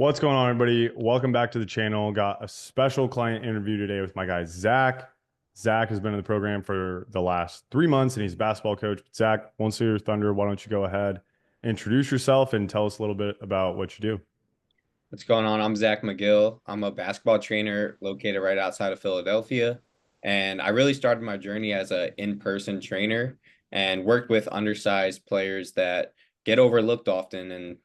What's going on, everybody? Welcome back to the channel. Got a special client interview today with my guy, Zach. Zach has been in the program for the last 3 months and he's a basketball coach. Zach, won't steal your thunder. Why don't you go ahead, introduce yourself and tell us a little bit about what you do? What's going on? I'm Zach McGill. I'm a basketball trainer located right outside of Philadelphia. And I really started my journey as an in-person trainer and worked with undersized players that get overlooked often and,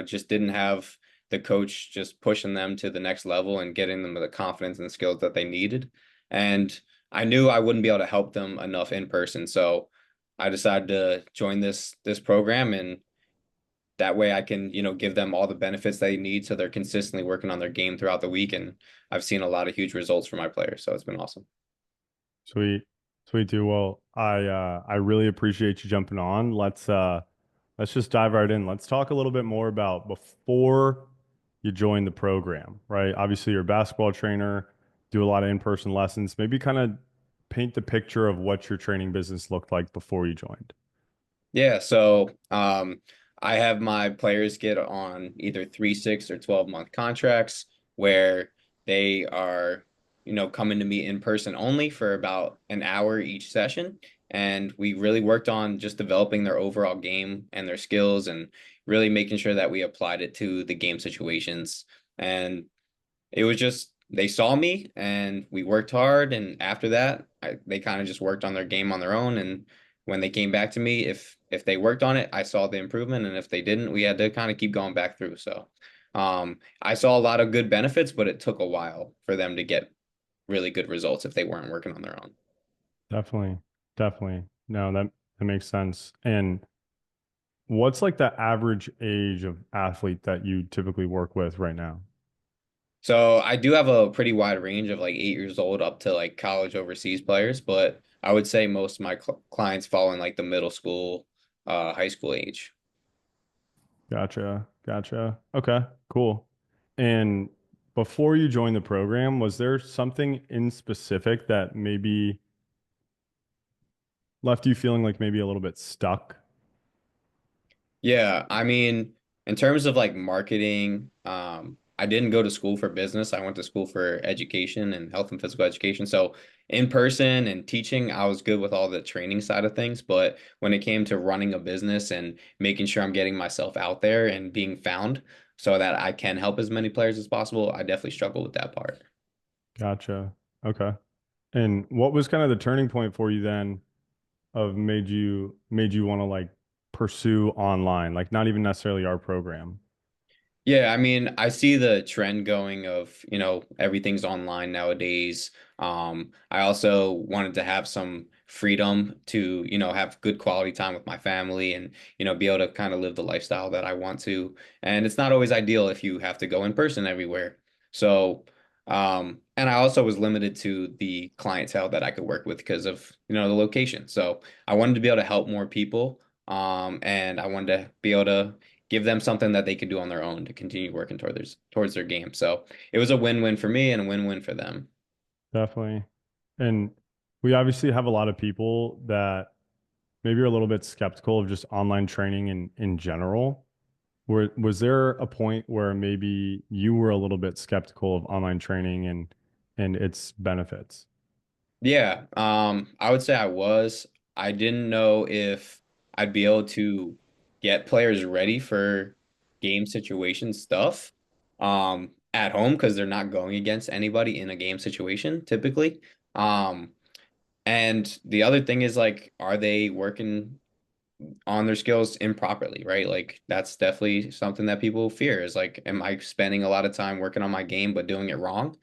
just didn't have the coach just pushing them to the next level and getting them the confidence and skills that they needed. And I knew I wouldn't be able to help them enough in person. So I decided to join this program, and that way I can, give them all the benefits they need so they're consistently working on their game throughout the week. And I've seen a lot of huge results for my players. So it's been awesome. Sweet. Sweet too. Well, I really appreciate you jumping on. Let's just dive right in. Let's talk a little bit more about before you join the program, right? Obviously, you're a basketball trainer, do a lot of in-person lessons. Maybe kind of paint the picture of what your training business looked like before you joined. Yeah. So I have my players get on either 3, 6, or 12-month contracts where they are, coming to me in person only for about an hour each session. And we really worked on just developing their overall game and their skills and really making sure that we applied it to the game situations. And it was just they saw me and we worked hard, and after that they kind of just worked on their game on their own. And when they came back to me, if they worked on it, I saw the improvement, and if they didn't, we had to kind of keep going back through. So I saw a lot of good benefits, but it took a while for them to get really good results if they weren't working on their own. Definitely. Definitely. No, that makes sense. And what's like the average age of athlete that you typically work with right now? So I do have a pretty wide range of like 8 years old up to like college overseas players, but I would say most of my clients fall in like the middle school, high school age. Gotcha. Gotcha. Okay, cool. And before you joined the program, was there something in specific that maybe left you feeling like maybe a little bit stuck? Yeah, I mean, in terms of like marketing, I didn't go to school for business. I went to school for education and health and physical education. So in person and teaching, I was good with all the training side of things. But when it came to running a business and making sure I'm getting myself out there and being found so that I can help as many players as possible, I definitely struggle with that part. Gotcha. Okay. And what was kind of the turning point for you then of made you want to like pursue online, like not even necessarily our program? Yeah, I mean, I see the trend going of, everything's online nowadays. I also wanted to have some freedom to, have good quality time with my family and, be able to kind of live the lifestyle that I want to. And it's not always ideal if you have to go in person everywhere. So and I also was limited to the clientele that I could work with because of, the location. So I wanted to be able to help more people. And I wanted to be able to give them something that they could do on their own to continue working towards their game. So it was a win-win for me and a win-win for them. Definitely. And we obviously have a lot of people that maybe are a little bit skeptical of just online training in general. Was there a point where maybe you were a little bit skeptical of online training and its benefits? Yeah, I would say I was. I didn't know if I'd be able to get players ready for game situation stuff at home because they're not going against anybody in a game situation typically. Um, and the other thing is like, are they working on their skills improperly, right? Like that's definitely something that people fear is like, am I spending a lot of time working on my game but doing it wrong?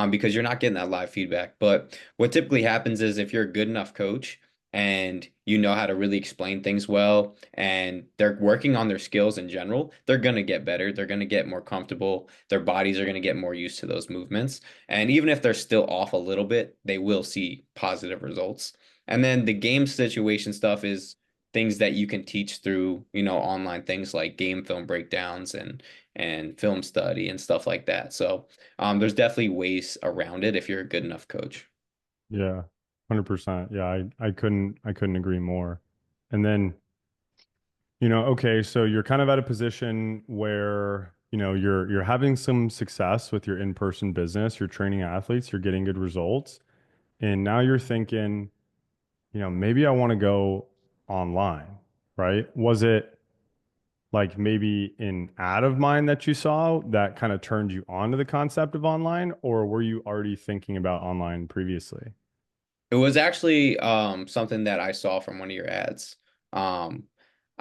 Because you're not getting that live feedback. But what typically happens is if you're a good enough coach and you know how to really explain things well and they're working on their skills in general, they're going to get better. They're going to get more comfortable. Their bodies are going to get more used to those movements. And even if they're still off a little bit, they will see positive results. And then the game situation stuff is things that you can teach through, online things like game film breakdowns and film study and stuff like that. So there's definitely ways around it if you're a good enough coach. Yeah, 100%. Yeah, I couldn't agree more. And then, okay, so you're kind of at a position where you're having some success with your in-person business, you're training athletes, you're getting good results, and now you're thinking, maybe I want to go online, right? Was it like maybe an ad of mine that you saw that kind of turned you on to the concept of online, or were you already thinking about online previously? It was actually something that I saw from one of your ads. Um,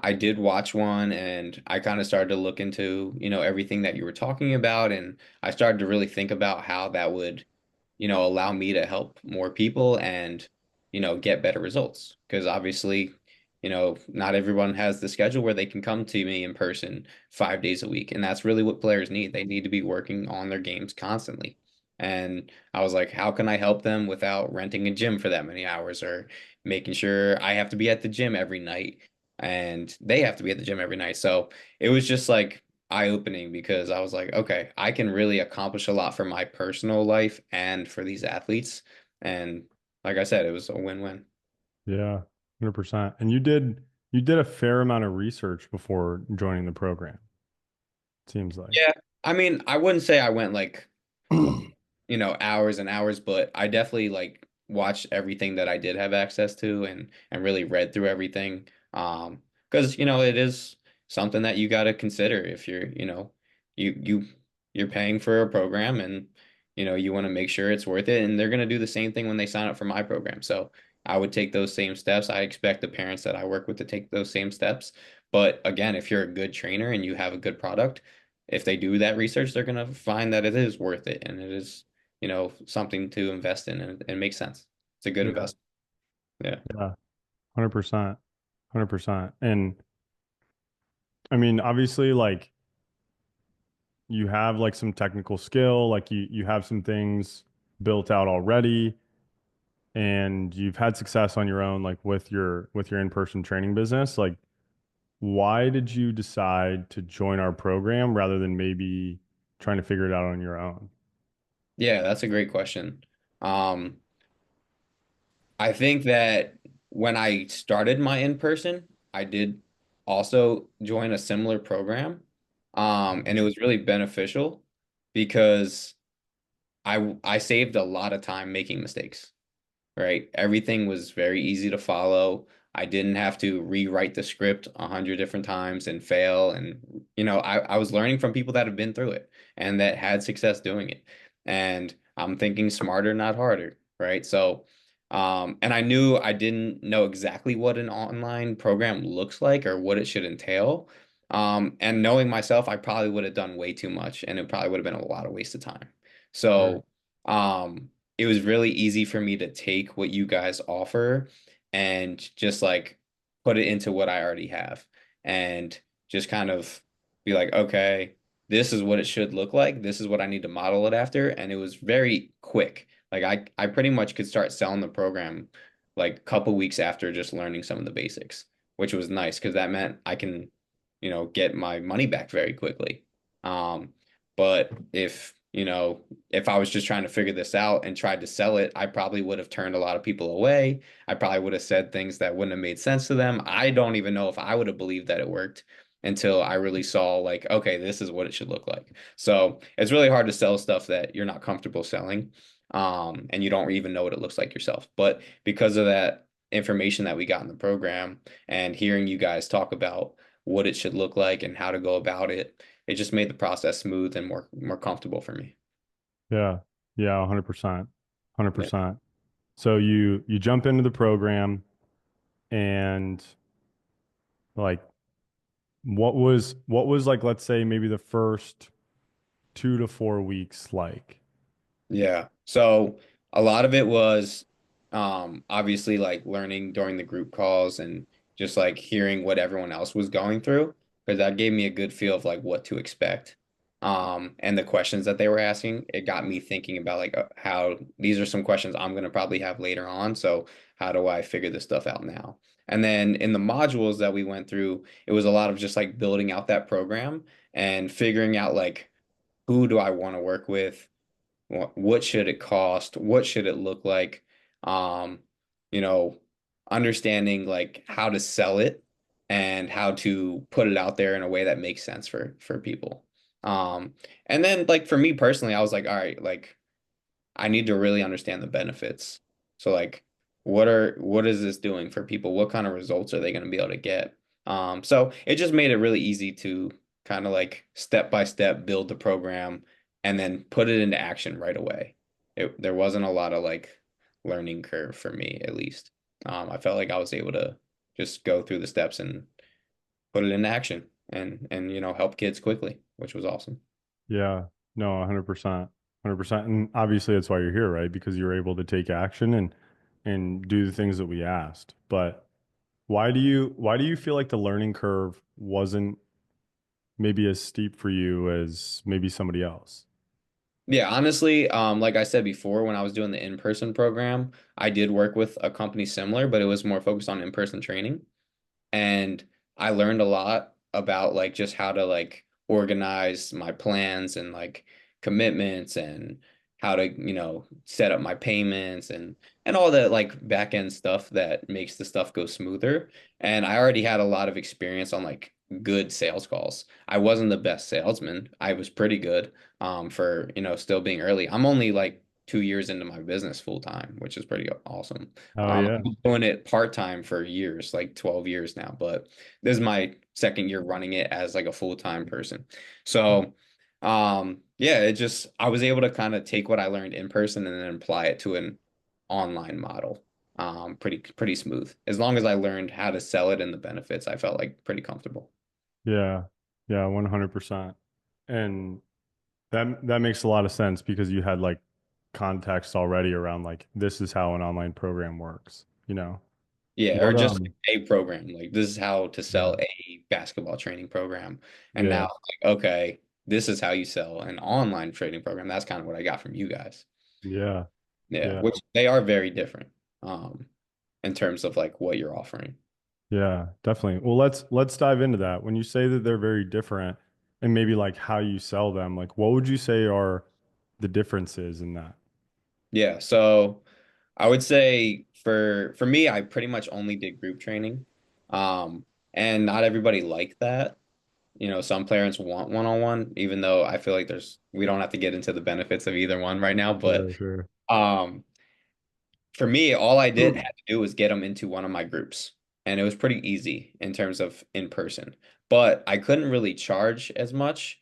I did watch one and I kind of started to look into, everything that you were talking about, and I started to really think about how that would, allow me to help more people and, get better results. Because obviously, not everyone has the schedule where they can come to me in person 5 days a week. And that's really what players need. They need to be working on their games constantly. And I was like, how can I help them without renting a gym for that many hours or making sure I have to be at the gym every night and they have to be at the gym every night? So it was just like eye-opening because I was like, okay, I can really accomplish a lot for my personal life and for these athletes. And like I said, it was a win-win. Yeah, 100%. And you did a fair amount of research before joining the program, seems like. Yeah. I mean, I wouldn't say I went like hours and hours, but I definitely like watched everything that I did have access to and really read through everything. Because it is something that you got to consider if you you you're paying for a program and you want to make sure it's worth it, and they're going to do the same thing when they sign up for my program. So I would take those same steps. I expect the parents that I work with to take those same steps. But again, if you're a good trainer and you have a good product, if they do that research, they're going to find that it is worth it and it is something to invest in, and it makes sense. It's a good Yeah, investment. Yeah. yeah, 100%. 100%. And I mean, obviously, like you have like some technical skill, like you have some things built out already, and you've had success on your own, like with your in-person training business. Like, why did you decide to join our program rather than maybe trying to figure it out on your own? Yeah, that's a great question. Um, I think that when I started my in-person, I did also join a similar program. And it was really beneficial because I saved a lot of time making mistakes. Right? Everything was very easy to follow. I didn't have to rewrite the script 100 different times and fail. And, I was learning from people that have been through it and that had success doing it. And I'm thinking smarter, not harder. Right? So, and I knew I didn't know exactly what an online program looks like or what it should entail. And knowing myself, I probably would have done way too much and it probably would have been a lot of waste of time. Sure. So, it was really easy for me to take what you guys offer and just like put it into what I already have and just kind of be like, okay, this is what it should look like. This is what I need to model it after. And it was very quick. Like I pretty much could start selling the program like a couple weeks after just learning some of the basics, which was nice because that meant I can, get my money back very quickly. But if I was just trying to figure this out and tried to sell it, I probably would have turned a lot of people away. I probably would have said things that wouldn't have made sense to them. I don't even know if I would have believed that it worked until I really saw like, okay, this is what it should look like. So it's really hard to sell stuff that you're not comfortable selling, and you don't even know what it looks like yourself. But because of that information that we got in the program and hearing you guys talk about what it should look like and how to go about it, it just made the process smooth and more comfortable for me. Yeah. Yeah, 100%. Yeah. 100%. So you jump into the program and like what was like, let's say maybe the first 2 to 4 weeks like? Yeah. So a lot of it was obviously like learning during the group calls and just like hearing what everyone else was going through because that gave me a good feel of like what to expect. And the questions that they were asking, it got me thinking about like how these are some questions I'm going to probably have later on. So how do I figure this stuff out now? And then in the modules that we went through, it was a lot of just like building out that program and figuring out like who do I want to work with? What should it cost? What should it look like? Um, you know, understanding like how to sell it and how to put it out there in a way that makes sense for people. Um, and then like for me personally, I was like, all right, like I need to really understand the benefits. So like what is this doing for people? What kind of results are they going to be able to get? So it just made it really easy to kind of like step by step build the program and then put it into action right away. There wasn't a lot of like learning curve for me at least. I felt like I was able to just go through the steps and put it into action and help kids quickly, which was awesome. Yeah, no, 100%. 100%. And obviously that's why you're here, right? Because you're able to take action and do the things that we asked. But why do you feel like the learning curve wasn't maybe as steep for you as maybe somebody else? Yeah, honestly, like I said before, when I was doing the in-person program, I did work with a company similar, but it was more focused on in-person training. And I learned a lot about like just how to like organize my plans and like commitments and how to, set up my payments and all that like back end stuff that makes the stuff go smoother. And I already had a lot of experience on like good sales calls. I wasn't the best salesman. I was pretty good for, still being early. I'm only like 2 years into my business full time, which is pretty awesome. Oh yeah. I've been doing it part time for years, like 12 years now, but this is my second year running it as like a full time person. So, yeah, I was able to kind of take what I learned in person and then apply it to an online model. Pretty smooth. As long as I learned how to sell it and the benefits, I felt like pretty comfortable. Yeah. Yeah, 100%. And that makes a lot of sense because you had like context already around like this is how an online program works, you know. Yeah, or What just like a program. Like this is how to sell Yeah. a basketball training program. And now, Yeah. like, okay, this is how you sell an online trading program. That's kind of what I got from you guys. Yeah. Yeah, Yeah. which they are very different um in terms of like what you're offering. Yeah, definitely. Well, let's dive into that. When you say that they're very different and maybe like how you sell them, like what would you say are the differences in that? Yeah, so I would say for me, I pretty much only did group training. And not everybody liked that. Some parents want one-on-one, even though I feel like we don't have to get into the benefits of either one right now, but Sure, sure. um for me, all I did had to do was get them into one of my groups, and it was pretty easy in terms of in person. But I couldn't really charge as much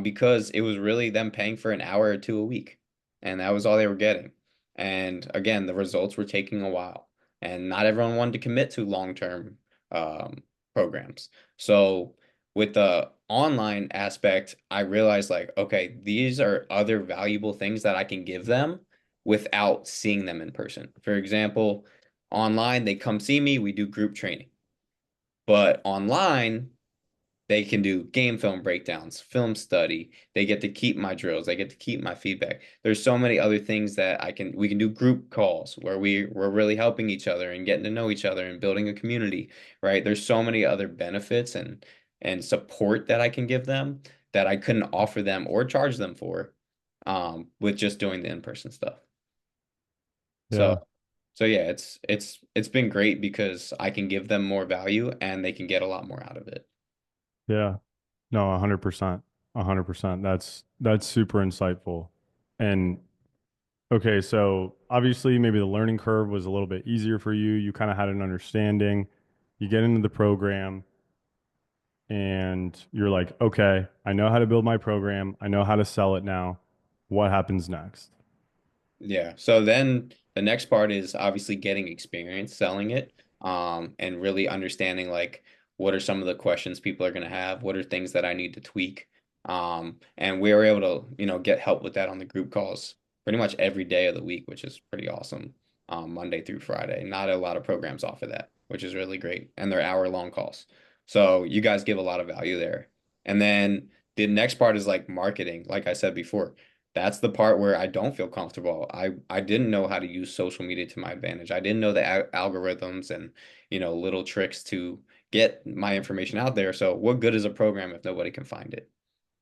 because it was really them paying for an hour or two a week, and that was all they were getting. And again, the results were taking a while, and not everyone wanted to commit to long-term um, programs. So with the online aspect, I realized like, okay, these are other valuable things that I can give them without seeing them in person. For example, online, they come see me, we do group training. But online, they can do game film breakdowns, film study. They get to keep my drills. They get to keep my feedback. There's so many other things that we can do group calls where we're really helping each other and getting to know each other and building a community, right? There's so many other benefits and support that I can give them that I couldn't offer them or charge them for with just doing the in-person stuff. So Yeah. So yeah, it's been great because I can give them more value and they can get a lot more out of it. Yeah. No, 100%. 100%. That's super insightful. And okay, so obviously maybe the learning curve was a little bit easier for you. You kind of had an understanding. You get into the program and you're like, okay, I know how to build my program. I know how to sell it now. What happens next? Yeah. So then the next part is obviously getting experience selling it, and really understanding like what are some of the questions people are going to have, what are things that I need to tweak. And we were able to, get help with that on the group calls pretty much every day of the week, which is pretty awesome. Monday through Friday. Not a lot of programs offer that, which is really great. And they're hour-long calls. So you guys give a lot of value there. And then the next part is like marketing, like I said before. That's the part where I don't feel comfortable. I didn't know how to use social media to my advantage. I didn't know the algorithms and, little tricks to get my information out there. So what good is a program if nobody can find it,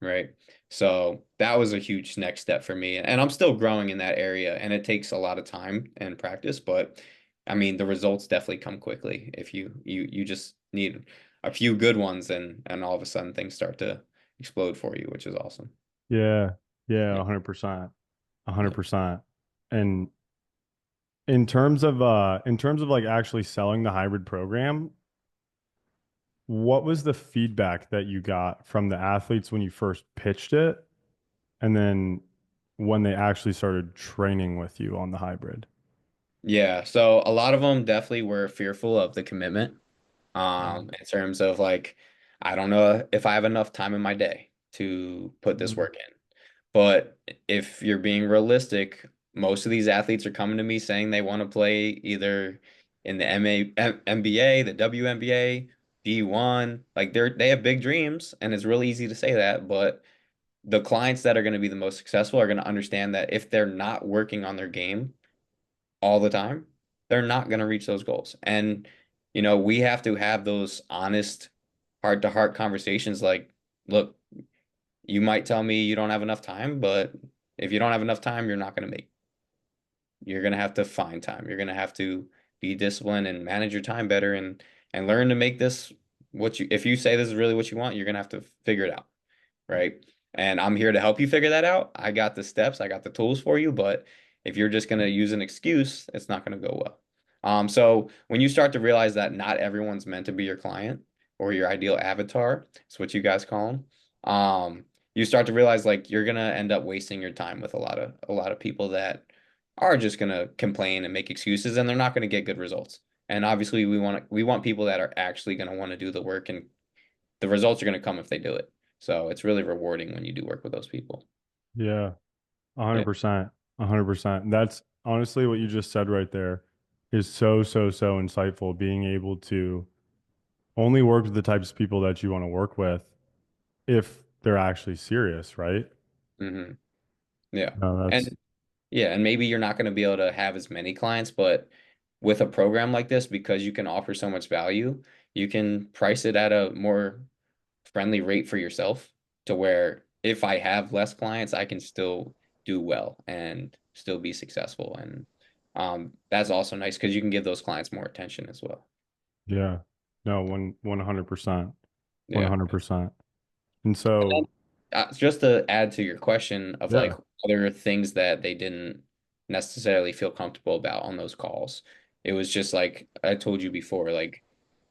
right? So that was a huge next step for me. And I'm still growing in that area and it takes a lot of time and practice, but I mean the results definitely come quickly if you just need a few good ones and all of a sudden things start to explode for you, which is awesome. Yeah. Yeah, Yeah. 100%. Yeah. 100%. And in terms of like actually selling the hybrid program, what was the feedback that you got from the athletes when you first pitched it and then when they actually started training with you on the hybrid? Yeah. So a lot of them definitely were fearful of the commitment. In terms of like, I don't know if I have enough time in my day to put this Mhm. work in. But if you're being realistic, most of these athletes are coming to me saying they want to play either in the NBA, the WNBA, D1. Like they have big dreams, and it's really easy to say that, but the clients that are going to be the most successful are going to understand that if they're not working on their game all the time, they're not going to reach those goals. And we have to have those honest heart-to-heart conversations like, look, you might tell me you don't have enough time, but if you don't have enough time, you're not going to make. You're going to have to find time. You're going to have to be disciplined and manage your time better and learn to make this what you if you say this is really what you want, you're going to have to figure it out, right? And I'm here to help you figure that out. I got the steps, I got the tools for you, but if you're just going to use an excuse, it's not going to go well. So when you start to realize that not everyone's meant to be your client or your ideal avatar, it's what you guys call them. You start to realize like you're gonna end up wasting your time with a lot of people that are just gonna complain and make excuses, and they're not gonna get good results. And obviously, we want people that are actually gonna want to do the work, and the results are gonna come if they do it. So it's really rewarding when you do work with those people. Yeah, Yeah. 100%. 100%. That's honestly what you just said right there is so, so, so insightful. Being able to only work with the types of people that you want to work with if they're actually serious, right? hmm Yeah. No, And that's, yeah, and maybe you're not going to be able to have as many clients, but with a program like this, because you can offer so much value, you can price it at a more friendly rate for yourself to where if I have less clients, I can still do well and still be successful. And that's also nice because you can give those clients more attention as well. yeah. No, 100%. Yeah. 100%. And And so, then just to add to your question of like yeah, other things that they didn't necessarily feel comfortable about on those calls, it was just like I told you before, like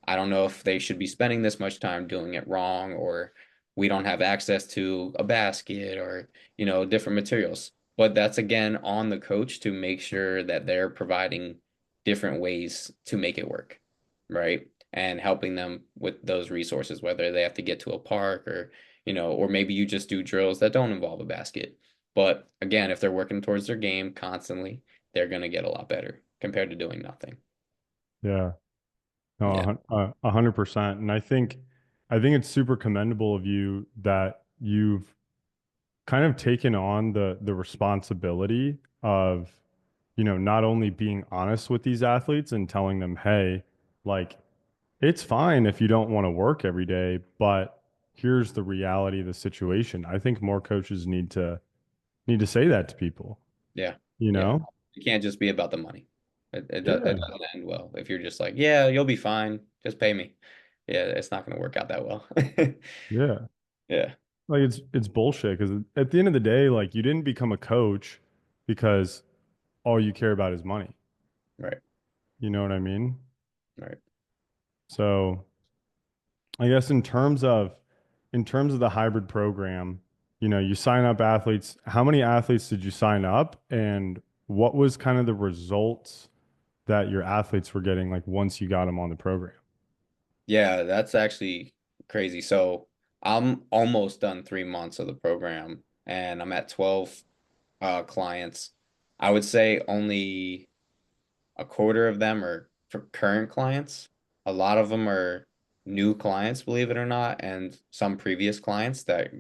I don't know if they should be spending this much time doing it wrong, or we don't have access to a basket or, different materials. But that's again on the coach to make sure that they're providing different ways to make it work, right? And helping them with those resources, whether they have to get to a park or maybe you just do drills that don't involve a basket. But again, if they're working towards their game constantly, they're going to get a lot better compared to doing nothing. yeah. No, Yeah. 100%. And I think it's super commendable of you that you've kind of taken on the responsibility of, not only being honest with these athletes and telling them, hey, like it's fine if you don't want to work every day, but here's the reality of the situation. I think more coaches need to say that to people, Yeah. you Yeah. know? It can't just be about the money. It Yeah. doesn't end well. If you're just like, yeah, you'll be fine. Just pay me. Yeah, it's not going to work out that well. Yeah. Yeah. Like it's bullshit because at the end of the day, like you didn't become a coach because all you care about is money. Right. You know what I mean? Right. So I guess in terms of the hybrid program, you sign up athletes. How many athletes did you sign up, and what was kind of the results that your athletes were getting like once you got them on the program? Yeah, that's actually crazy. So I'm almost done 3 months of the program and I'm at 12 clients. I would say only a quarter of them are for current clients. A lot of them are new clients, believe it or not, and some previous clients that,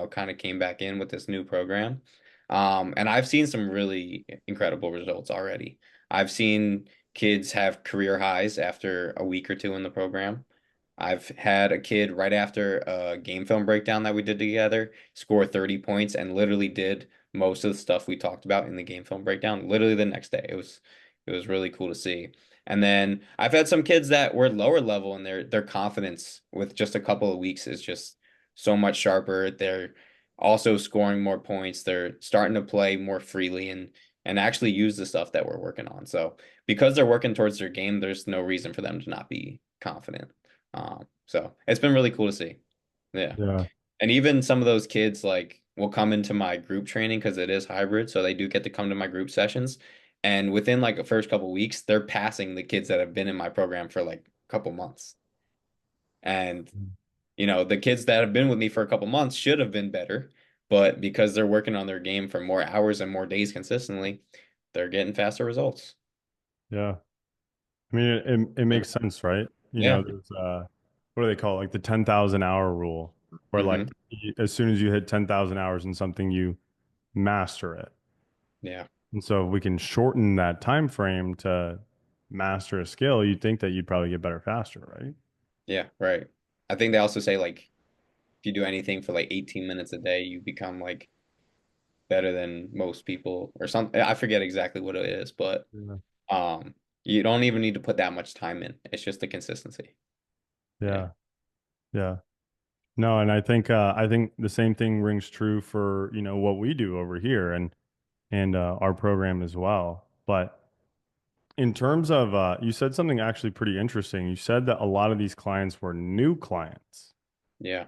kind of came back in with this new program. And I've seen some really incredible results already. I've seen kids have career highs after a week or two in the program. I've had a kid right after a game film breakdown that we did together score 30 points and literally did most of the stuff we talked about in the game film breakdown literally the next day. It was really cool to see. And then I've had some kids that were lower level and their confidence with just a couple of weeks is just so much sharper. They're also scoring more points. They're starting to play more freely and actually use the stuff that we're working on. So because they're working towards their game, there's no reason for them to not be confident. So it's been really cool to see. Yeah. Yeah. And even some of those kids like will come into my group training because it is hybrid, so they do get to come to my group sessions. And within like the first couple weeks, they're passing the kids that have been in my program for like a couple months. And the kids that have been with me for a couple months should have been better, but because they're working on their game for more hours and more days consistently, they're getting faster results. Yeah. I mean, it makes sense, right? Yeah. There's what do they call it? Like the 10,000 hour rule, where like Hmm. as soon as you hit 10,000 hours in something, you master it. Yeah. And so if we can shorten that time frame to master a skill, you'd think that you'd probably get better faster, right? Yeah. Right. I think they also say like if you do anything for like 18 minutes a day, you become like better than most people or something. I forget exactly what it is, but Yeah. um you don't even need to put that much time in. It's just the consistency. Yeah. Yeah. Yeah. No, and I think the same thing rings true for, what we do over here and our program as well. But in terms of you said something actually pretty interesting. You said that a lot of these clients were new clients. Yeah.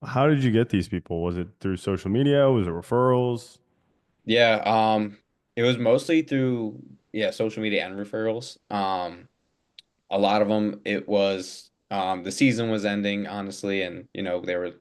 How did you get these people? Was it through social media? Was it referrals? Yeah, it was mostly through social media and referrals. A lot of them it was the season was ending honestly, and they were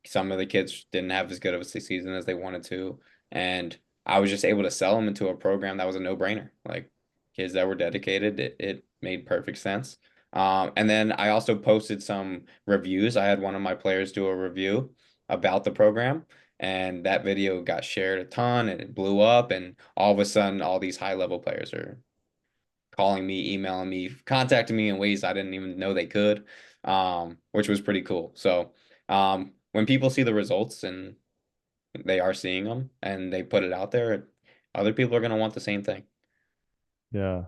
some of the kids didn't have as good of a season as they wanted to, and I was just able to sell them into a program that was a no-brainer. Like kids that were dedicated, it made perfect sense. And then I also posted some reviews. I had one of my players do a review about the program, and that video got shared a ton, and it blew up. And all of a sudden, all these high-level players are calling me, emailing me, contacting me in ways I didn't even know they could, which was pretty cool. So when people see the results and they are seeing them and they put it out there, other people are going to want the same thing. Yeah,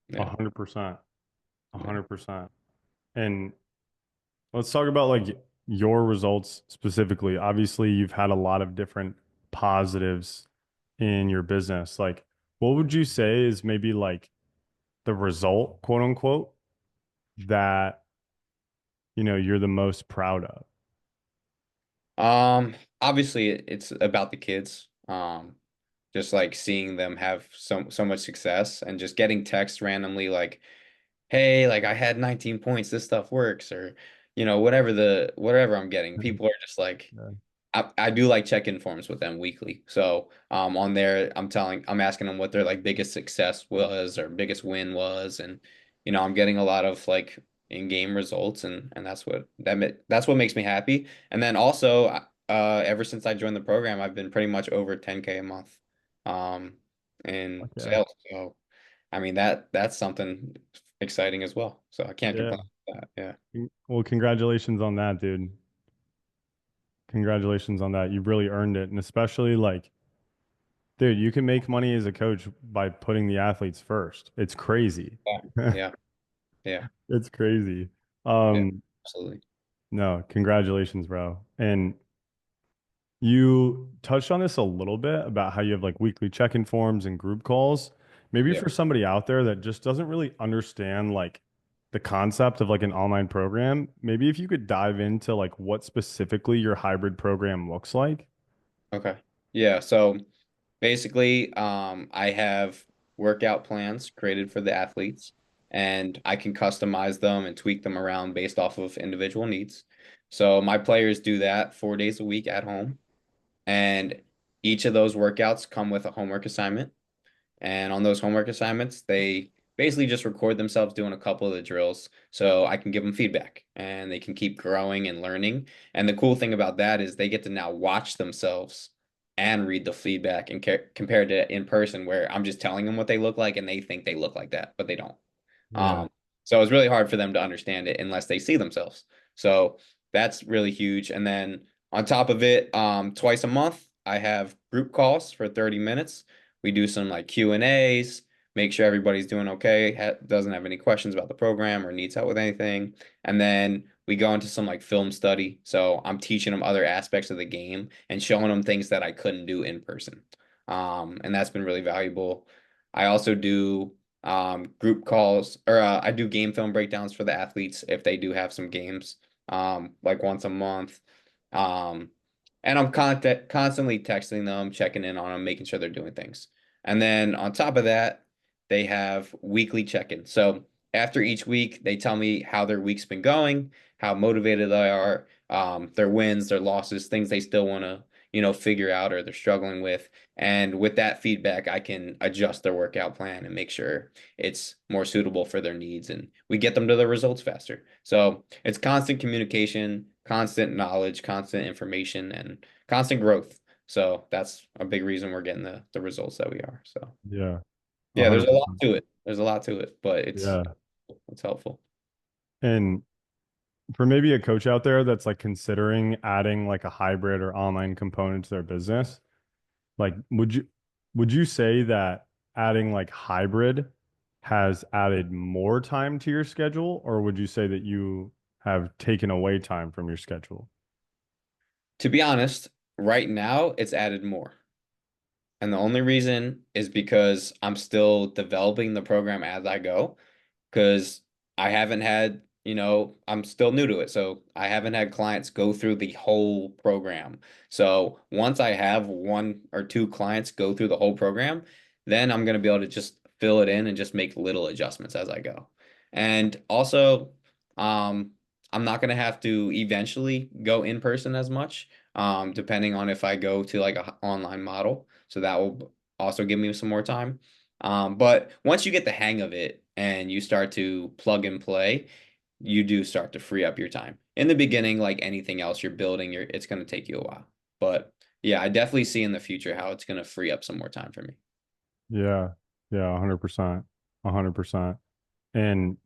Yeah. 100%. Yeah. 100%. And let's talk about like your results specifically. Obviously, you've had a lot of different positives in your business. Like, what would you say is maybe like the result, quote unquote, that, you're the most proud of? Obviously it's about the kids. Just like seeing them have so much success and just getting text randomly like, hey, like I had 19 points, this stuff works, or whatever I'm getting. People are just like Yeah. I do like check-in forms with them weekly. So on there I'm asking them what their like biggest success was or biggest win was, and I'm getting a lot of like in-game results, and that's what makes me happy. And then also ever since I joined the program, I've been pretty much over 10K a month um in Okay. sales. So I mean that's something exciting as well. So I can't Yeah. complain with that. Yeah. Well, congratulations on that, dude. Congratulations on that. You've really earned it. And especially like, dude, you can make money as a coach by putting the athletes first. It's crazy. Yeah. Yeah. Yeah. It's crazy. Yeah. Um, Absolutely. no, congratulations, bro. And you touched on this a little bit about how you have like weekly check-in forms and group calls. Maybe Yeah. for somebody out there that just doesn't really understand like the concept of like an online program, maybe if you could dive into like what specifically your hybrid program looks like. Okay. Yeah. So basically, I have workout plans created for the athletes, and I can customize them and tweak them around based off of individual needs. So my players do that 4 days a week at home, and each of those workouts come with a homework assignment. And on those homework assignments, they basically just record themselves doing a couple of the drills so I can give them feedback and they can keep growing and learning. And the cool thing about that is they get to now watch themselves and read the feedback and compared to in person where I'm just telling them what they look like and they think they look like that, but they don't. Yeah. Um, so it's really hard for them to understand it unless they see themselves. So that's really huge. And then on top of it, twice a month, I have group calls for 30 minutes. We do some like Q&As. make sure everybody's doing okay, ha doesn't have any questions about the program or needs help with anything. And then we go into some like film study. So I'm teaching them other aspects of the game and showing them things that I couldn't do in person. And that's been really valuable. I also do group calls, or I do game film breakdowns for the athletes if they do have some games, like once a month. Um, and I'm constantly texting them, checking in on them, making sure they're doing things. And then on top of that, they have weekly check-ins. So after each week, they tell me how their week's been going, how motivated they are, their wins, their losses, things they still want to, figure out or they're struggling with. And with that feedback, I can adjust their workout plan and make sure it's more suitable for their needs and we get them to the results faster. So it's constant communication, constant knowledge, constant information, and constant growth. So that's a big reason we're getting the results that we are. So Yeah, yeah, there's a lot 100%. to it. There's a lot to it, but Yeah. it's helpful. And for maybe a coach out there that's like considering adding like a hybrid or online component to their business, like would you say that adding like hybrid has added more time to your schedule, or would you say that you have taken away time from your schedule? To be honest, right now it's added more. And the only reason is because I'm still developing the program as I go. Because I haven't had, I'm still new to it. So I haven't had clients go through the whole program. So once I have one or two clients go through the whole program, then I'm going to be able to just fill it in and just make little adjustments as I go. And also, um, I'm not going to have to eventually go in person as much, depending on if I go to like a online model. So that will also give me some more time. But once you get the hang of it and you start to plug and play, you do start to free up your time. In the beginning, like anything else you're building, it's going to take you a while. But yeah, I definitely see in the future how it's going to free up some more time for me. Yeah. Yeah, 100%. 100%. And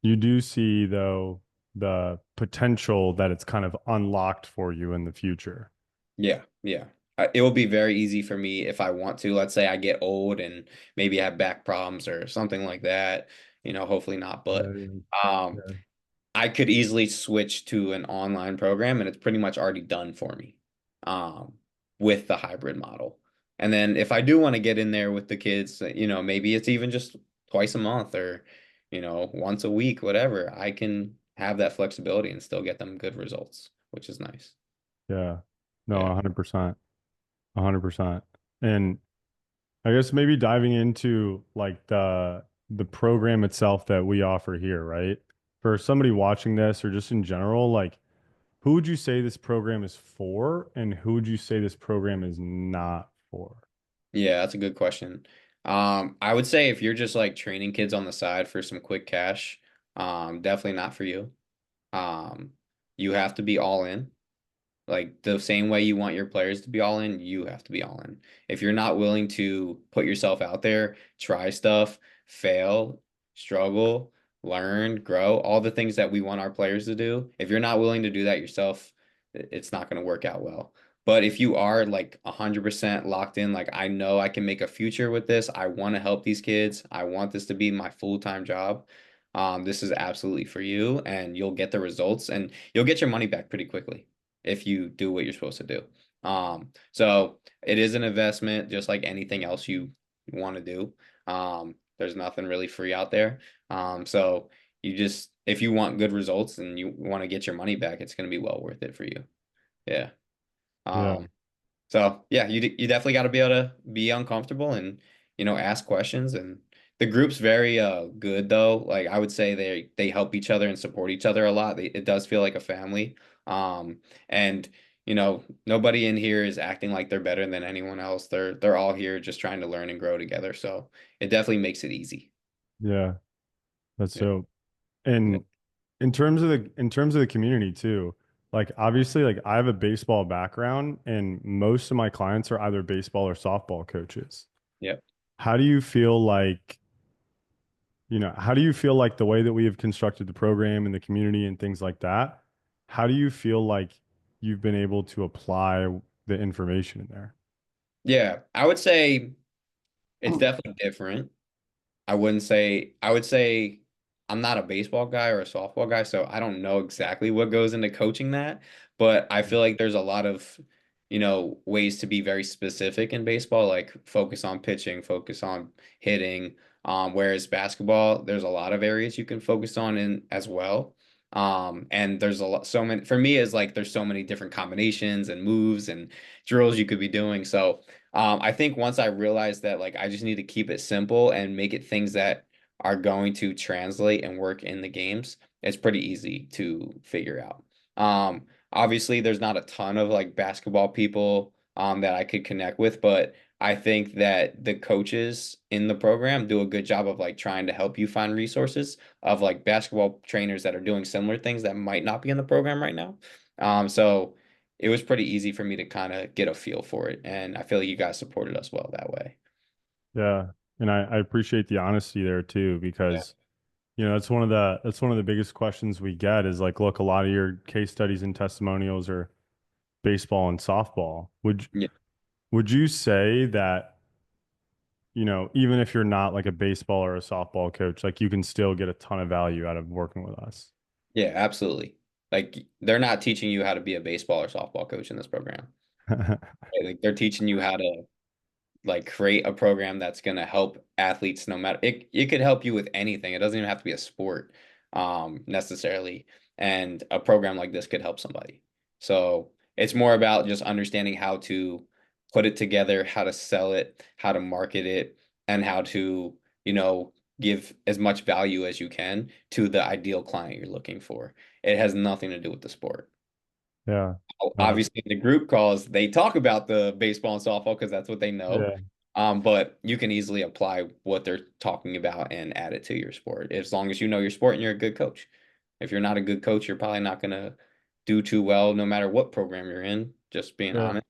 you do see though the potential that it's kind of unlocked for you in the future. Yeah, yeah. It will be very easy for me if I want to. Let's say I get old and maybe have back problems or something like that. Hopefully not, Yeah, but yeah, um, yeah. I could easily switch to an online program and it's pretty much already done for me um, with the hybrid model. And then if I do want to get in there with the kids, maybe it's even just twice a month or, once a week, whatever. I can have that flexibility and still get them good results, which is nice. Yeah. No, Yeah. 100%. 100%. And I guess maybe diving into like the program itself that we offer here, right? For somebody watching this or just in general, like who would you say this program is for and who would you say this program is not for? Yeah, that's a good question. I would say if you're just like training kids on the side for some quick cash, definitely not for you. Um, you have to be all in. Like the same way you want your players to be all in, you have to be all in. If you're not willing to put yourself out there, try stuff, fail, struggle, learn, grow, all the things that we want our players to do, if you're not willing to do that yourself, it's not going to work out well. But if you are like 100% locked in, like I know I can make a future with this, I want to help these kids, I want this to be my full-time job. This is absolutely for you, and you'll get the results and you'll get your money back pretty quickly if you do what you're supposed to do. So it is an investment, just like anything else you want to do. There's nothing really free out there. So you just, if you want good results and you want to get your money back, it's going to be well worth it for you. Yeah. Yeah. Um, so yeah, you definitely got to be able to be uncomfortable and ask questions. And the group's very good though. Like I would say they help each other and support each other a lot. It does feel like a family. And nobody in here is acting like they're better than anyone else. They're all here just trying to learn and grow together. So it definitely makes it easy. Yeah. That's Yeah. so. Yeah. And in terms of the community too, like obviously like I have a baseball background and most of my clients are either baseball or softball coaches. Yeah. How do you feel like, how do you feel like the way that we have constructed the program and the community and things like that? How do you feel like you've been able to apply the information in there? Yeah. I would say it's definitely different. I would say I'm not a baseball guy or a softball guy, so I don't know exactly what goes into coaching that, but I feel like there's a lot of, ways to be very specific in baseball, like focus on pitching, focus on hitting. Whereas basketball, there's a lot of areas you can focus on in as well. And there's a lot, so many, for me, is like there's so many different combinations and moves and drills you could be doing. So I think once I realized that like I just need to keep it simple and make it things that are going to translate and work in the games, it's pretty easy to figure out. Obviously, there's not a ton of like basketball people that I could connect with, but I think that the coaches in the program do a good job of like trying to help you find resources of like basketball trainers that are doing similar things that might not be in the program right now. So it was pretty easy for me to kind of get a feel for it. And I feel like you guys supported us well that way. Yeah. And I appreciate the honesty there too, Yeah. because that's one of the biggest questions we get is like, look, a lot of your case studies and testimonials are baseball and softball. Yeah. Would you say that, even if you're not like a baseball or a softball coach, like you can still get a ton of value out of working with us? Yeah, absolutely. Like they're not teaching you how to be a baseball or softball coach in this program. Like they're teaching you how to like create a program that's going to help athletes no matter it could help you with anything. It doesn't even have to be a sport necessarily. And a program like this could help somebody. So it's more about just understanding how to put it together, how to sell it, how to market it, and how to, you know, give as much value as you can to the ideal client you're looking for. It has nothing to do with the sport. Yeah. No, Obviously, in the group calls, they talk about the baseball and softball because that's what they know. yeah. But you can easily apply what they're talking about and add it to your sport as long as you know your sport and you're a good coach. If you're not a good coach, you're probably not going to do too well no matter what program you're in, just being Yeah.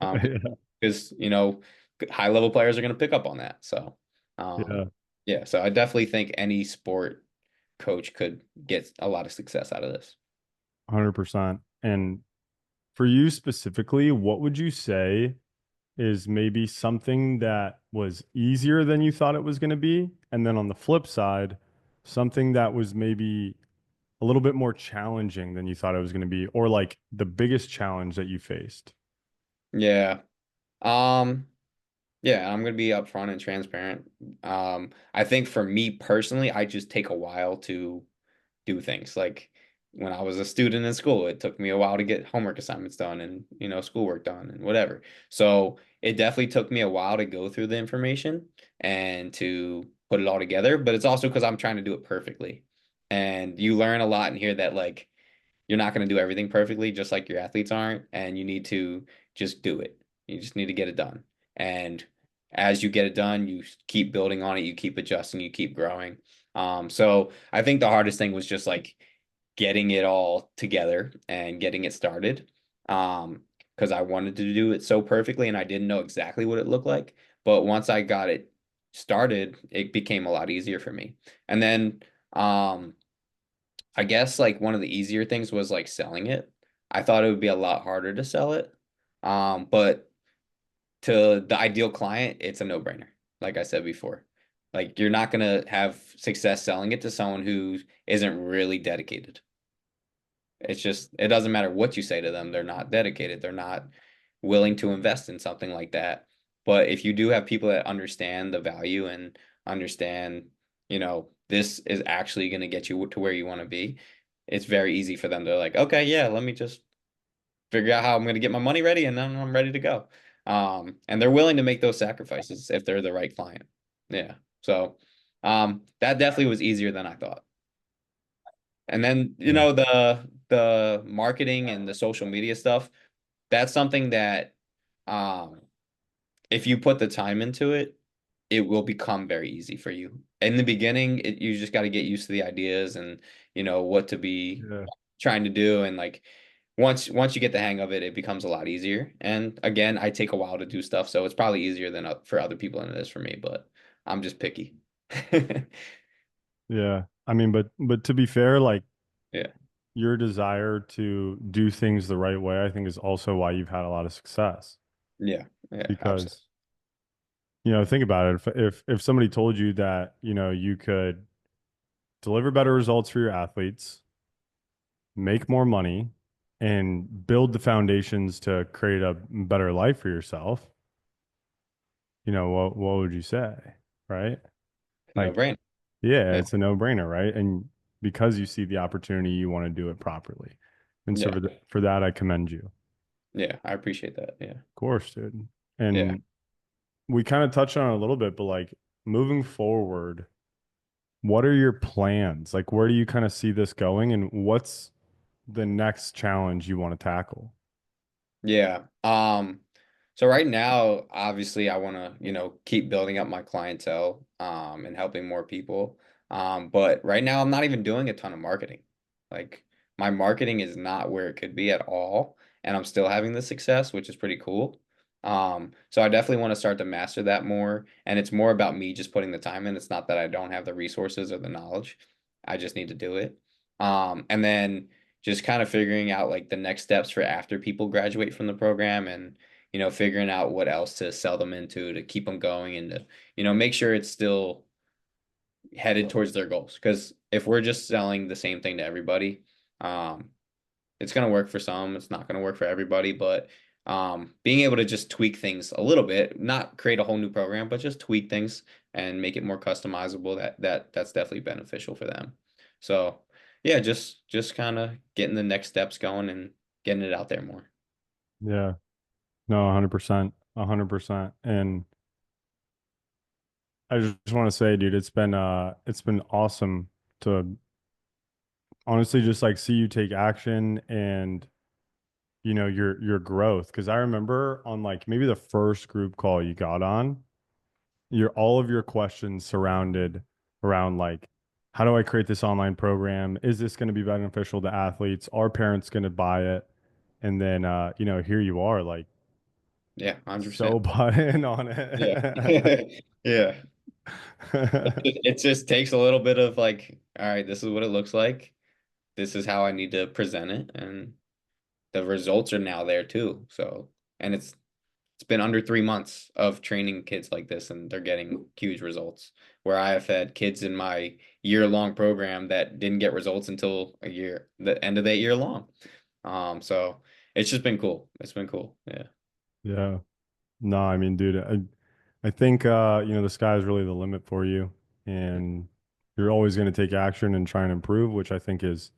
honest. Yeah. Because, high level players are going to pick up on that. So, um, Yeah. yeah, so I definitely think any sport coach could get a lot of success out of this. 100%. And for you specifically, what would you say is maybe something that was easier than you thought it was going to be? And then on the flip side, something that was maybe a little bit more challenging than you thought it was going to be, or like the biggest challenge that you faced? Yeah. Um, Yeah, I'm gonna be upfront and transparent. I think for me personally, I just take a while to do things. Like when I was a student in school, it took me a while to get homework assignments done and schoolwork done and whatever. So it definitely took me a while to go through the information and to put it all together. But it's also because I'm trying to do it perfectly. And you learn a lot in here that like you're not going to do everything perfectly, just like your athletes aren't, and you need to just do it. You just need to get it done. And as you get it done, you keep building on it, you keep adjusting, you keep growing. So I think the hardest thing was just like getting it all together and getting it started. Because I wanted to do it so perfectly and I didn't know exactly what it looked like. But once I got it started, it became a lot easier for me. And then I guess like one of the easier things was like selling it. I thought it would be a lot harder to sell it. But to the ideal client, it's a no-brainer. Like I said before, like you're not gonna have success selling it to someone who isn't really dedicated. It's just it doesn't matter what you say to them, they're not dedicated. They're not willing to invest in something like that. But if you do have people that understand the value and understand, this is actually going to get you to where you want to be, it's very easy for them to like, okay, yeah, let me just figure out how I'm going to get my money ready and then I'm ready to go. And they're willing to make those sacrifices if they're the right client. Yeah. So, that definitely was easier than I thought. And then, Yeah. the marketing and the social media stuff, that's something that um if you put the time into it, it will become very easy for you. In the beginning, you just got to get used to the ideas and what to be Yeah. trying to do and like once you get the hang of it, it becomes a lot easier. And again, I take a while to do stuff, so it's probably easier than for other people than it is for me, but I'm just picky. Yeah. I mean, but to be fair, like Yeah. your desire to do things the right way, I think is also why you've had a lot of success Yeah. Yeah, absolutely. because Think about it. If somebody told you that, you could deliver better results for your athletes, make more money, and build the foundations to create a better life for yourself, what would you say? Right? No Like, brain. yeah, Yeah. it's a no-brainer, right? And because you see the opportunity, you want to do it properly. And so Yeah. for that, I commend you. Of Yeah. I appreciate that. Yeah. course, dude. Yeah. And we kind of touched on it a little bit, but like moving forward, what are your plans? Like, where do you kind of see this going, and what's the next challenge you want to tackle? Yeah. So right now, obviously I want to, keep building up my clientele, and helping more people. But right now I'm not even doing a ton of marketing. Like my marketing is not where it could be at all, and I'm still having the success, which is pretty cool. So I definitely want to start to master that more, and it's more about me just putting the time in. It's not that I don't have the resources or the knowledge. I just need to do it. And then just kind of figuring out like the next steps for after people graduate from the program, and figuring out what else to sell them into to keep them going, and to make sure it's still headed towards their goals, because if we're just selling the same thing to everybody, um it's going to work for some, it's not going to work for everybody. But being able to just tweak things a little bit, not create a whole new program, but just tweak things and make it more customizable, that's definitely beneficial for them. So yeah, just kind of getting the next steps going and getting it out there more. Yeah, no, 100%, 100%. And I just want to say, dude, it's been awesome to honestly just like see you take action and your growth. Because I remember on like maybe the first group call you got on, your all of your questions surrounded around like, how do I create this online program? Is this going to be beneficial to athletes? Are parents going to buy it? And then here you are, like Yeah, so 100%. bought in on Yeah. it. Yeah. It just takes a little bit of like, all right, this is what it looks like. This is how I need to present it. And the results are now there too. So, and it's been under 3 months of training kids like this, and they're getting huge results. Where I have had kids in my year-long program that didn't get results until the end of that year long. So it's just been cool. It's been cool. Yeah. Yeah. No, I mean, dude, I think the sky is really the limit for you, and you're always going to take action and try and improve, which I think is,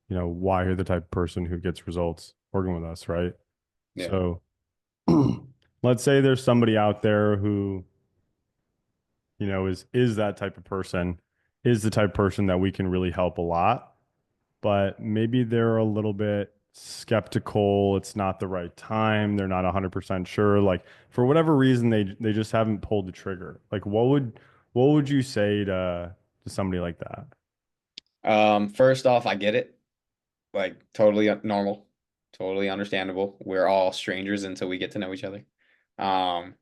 why you're the type of person who gets results working with us, right? Yeah. So let's say there's somebody out there who, is that type of person, is the type of person that we can really help a lot, but maybe they're a little bit skeptical. It's not the right time. They're not 100% sure. Like for whatever reason, they just haven't pulled the trigger. Like what would you say to somebody like that? First off, I get it. Like totally normal, totally understandable. We're all strangers until we get to know each other. Um,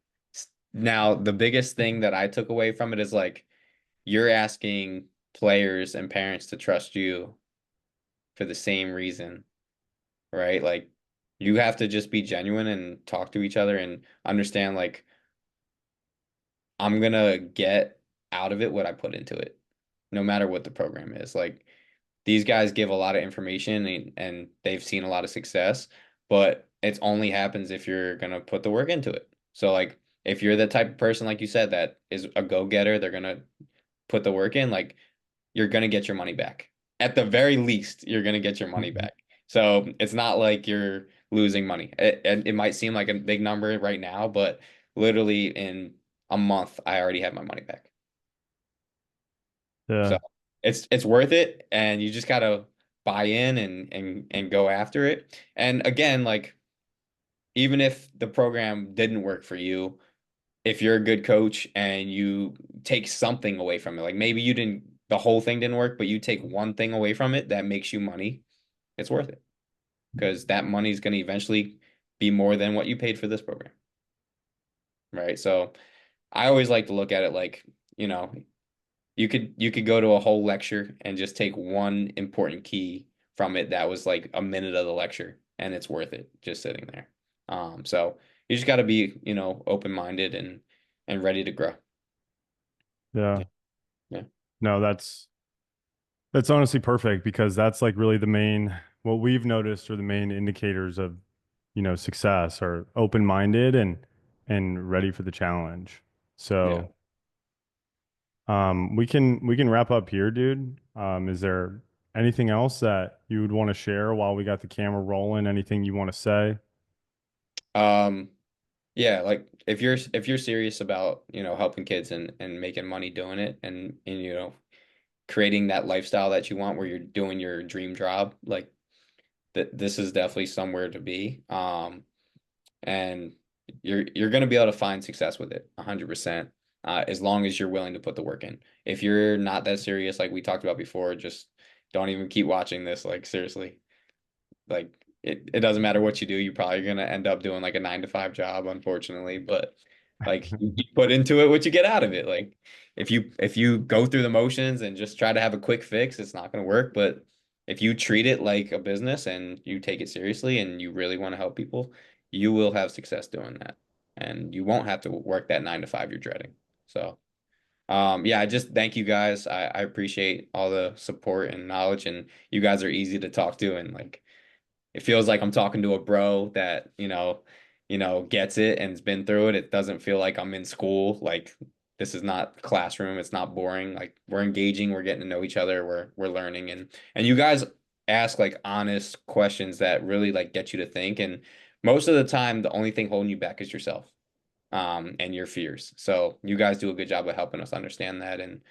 Now the biggest thing that I took away from it is like you're asking players and parents to trust you for the same reason, right? Like you have to just be genuine and talk to each other and understand like I'm gonna get out of it what I put into it, no matter what the program is. Like these guys give a lot of information, and they've seen a lot of success, but it only happens if you're gonna put the work into it. So like if you're the type of person, like you said, that is a go-getter, they're gonna put the work in, like you're gonna get your money back. At the very least, you're gonna get your money Mhm. back. So it's not like you're losing money. It might seem like a big number right now, but literally in a month, I already have my money back. So Yeah. it's worth it, and you just gotta buy in and go after it. And again, like even if the program didn't work for you, if you're a good coach and you take something away from it, like maybe you didn't, the whole thing didn't work, but you take one thing away from it that makes you money, it's worth it, because that money is going to eventually be more than what you paid for this program, right? So I always like to look at it like, you know, you could go to a whole lecture and just take one important key from it that was like a minute of the lecture, and it's worth it just sitting there. So you just got to be, open-minded, and ready to grow. Yeah. Yeah. Yeah. No, that's honestly perfect because that's like really the main what we've noticed are the main indicators of, success are open-minded and ready for the challenge. Yeah. So, we can wrap up here, dude. Is there anything else that you would want to share while we got the camera rolling? Anything you want to say? Um, yeah, like if you're serious about, helping kids and making money doing it and creating that lifestyle that you want where you're doing your dream job, like this is definitely somewhere to be. And you're going to be able to find success with it 100%, as long as you're willing to put the work in. If you're not that serious, like we talked about before, just don't even keep watching this. Like seriously, like it doesn't matter what you do, you're probably gonna end up doing like a 9 to 5 job, unfortunately. But like you put into it what you get out of it. Like if you go through the motions and just try to have a quick fix, it's not gonna work. But if you treat it like a business and you take it seriously and you really want to help people, you will have success doing that. And you won't have to work that 9 to 5 you're dreading. So yeah, I just thank you guys. I appreciate all the support and knowledge, and you guys are easy to talk to, and like it feels like I'm talking to a bro that, gets it and has been through it. It doesn't feel like I'm in school. Like this is not classroom. It's not boring. Like we're engaging, we're getting to know each other, we're learning, and you guys ask like honest questions that really like get you to think. And most of the time, the only thing holding you back is yourself, and your fears. So you guys do a good job of helping us understand that and,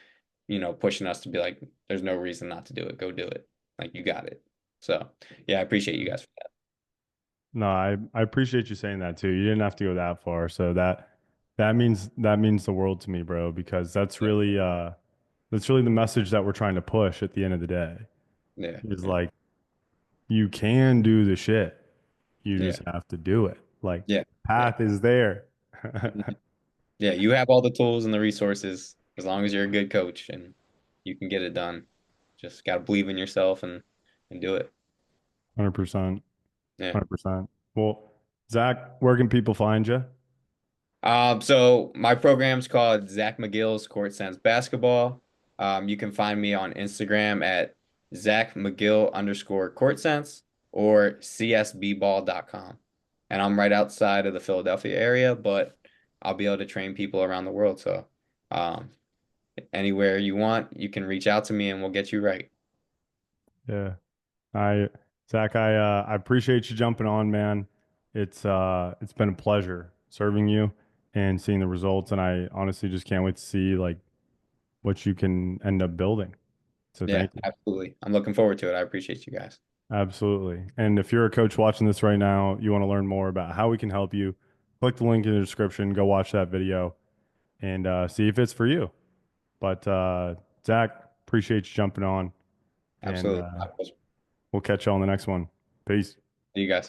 pushing us to be like, there's no reason not to do it. Go do it. Like you got it. So yeah, I appreciate you guys for that. No, I appreciate you saying that too. You didn't have to go that far. So that means the world to me, bro, because Yeah, that's really the message that we're trying to push at the end of the day. yeah, Is yeah, like you can do the shit. You yeah, just have to do it. Like yeah, yeah. path is there. Yeah, you have all the tools and the resources as long as you're a good coach and you can get it done. Just gotta believe in yourself and do it. 100%. Yeah. 100%. Well, Zach, where can people find you? So my program's called Zach McGill's Court Sense Basketball. You can find me on Instagram at Zach McGill underscore court sense or csbball.com. And I'm right outside of the Philadelphia area, but I'll be able to train people around the world. So um, anywhere you want, you can reach out to me and we'll get you right. Yeah. I Zach, I appreciate you jumping on, man. It's been a pleasure serving you and seeing the results, and I honestly just can't wait to see like what you can end up building. So Yeah, thank you. absolutely. I'm looking forward to it. I appreciate you guys. Absolutely. And if you're a coach watching this right now, you want to learn more about how we can help you, click the link in the description, go watch that video and see if it's for you. But Zach, appreciate you jumping on, and Absolutely. My pleasure. we'll catch you on the next one. Peace. See you guys.